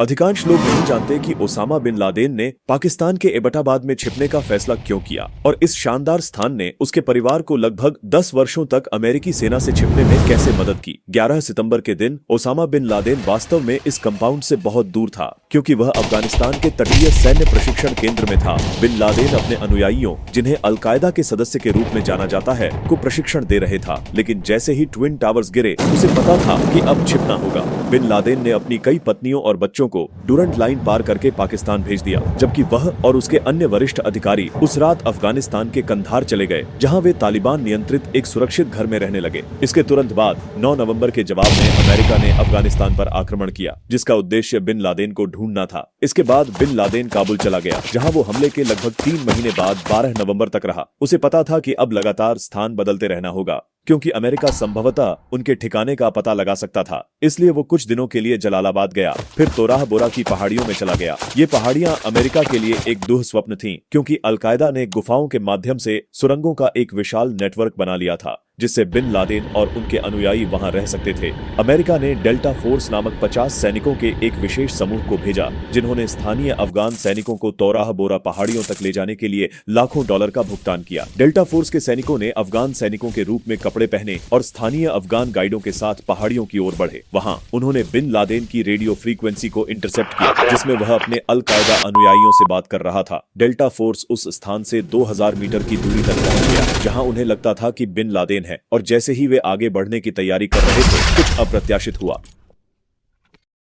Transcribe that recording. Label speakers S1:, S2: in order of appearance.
S1: अधिकांश लोग नहीं जानते कि ओसामा बिन लादेन ने पाकिस्तान के एबटाबाद में छिपने का फैसला क्यों किया और इस शानदार स्थान ने उसके परिवार को लगभग 10 वर्षों तक अमेरिकी सेना से छिपने में कैसे मदद की। 11 सितंबर के दिन ओसामा बिन लादेन वास्तव में इस कंपाउंड से बहुत दूर था, क्योंकि वह अफगानिस्तान के तटीय सैन्य प्रशिक्षण केंद्र में था। बिन लादेन अपने अनुयायियों, जिन्हें अलकायदा के सदस्य के रूप में जाना जाता है, को प्रशिक्षण दे रहे था। लेकिन जैसे ही ट्विन टावर्स गिरे, उसे पता था कि अब छिपना होगा। बिन लादेन ने अपनी कई पत्नियों और बच्चों को डुरंट लाइन पार करके पाकिस्तान भेज दिया, जबकि वह और उसके अन्य वरिष्ठ अधिकारी उस रात अफगानिस्तान के कंधार चले गए, जहां वे तालिबान नियंत्रित एक सुरक्षित घर में रहने लगे। इसके तुरंत बाद 9 नवंबर के जवाब में अमेरिका ने अफगानिस्तान पर आक्रमण किया, जिसका उद्देश्य बिन लादेन को ढूंढना था। इसके बाद बिन लादेन काबुल चला गया, जहां वो हमले के लगभग 3 महीने बाद 12 नवंबर तक रहा। उसे पता था कि अब लगातार स्थान बदलते रहना होगा, क्योंकि अमेरिका संभवतः उनके ठिकाने का पता लगा सकता था। इसलिए वो कुछ दिनों के लिए जलालाबाद गया, फिर तोराह बोरा की पहाड़ियों में चला गया। ये पहाड़ियां अमेरिका के लिए एक दुह स्वप्न थीं, क्योंकि अलकायदा ने गुफाओं के माध्यम से सुरंगों का एक विशाल नेटवर्क बना लिया था, जिससे बिन लादेन और उनके अनुयायी वहां रह सकते थे। अमेरिका ने डेल्टा फोर्स नामक 50 सैनिकों के एक विशेष समूह को भेजा, जिन्होंने स्थानीय अफगान सैनिकों को तोराह बोरा पहाड़ियों तक ले जाने के लिए लाखों डॉलर का भुगतान किया। डेल्टा फोर्स के सैनिकों ने अफगान सैनिकों के रूप में कपड़े पहने और स्थानीय अफगान गाइडों के साथ पहाड़ियों की ओर बढ़े। वहां उन्होंने बिन लादेन की रेडियो फ्रीक्वेंसी को इंटरसेप्ट किया, जिसमें वह अपने अलकायदा अनुयायियों से बात कर रहा था। डेल्टा फोर्स उस स्थान से 2000 मीटर की दूरी तक पहुंच गया, जहां उन्हें लगता था कि बिन लादेन है, और जैसे ही वे आगे बढ़ने की तैयारी कर रहे थे, कुछ अप्रत्याशित हुआ।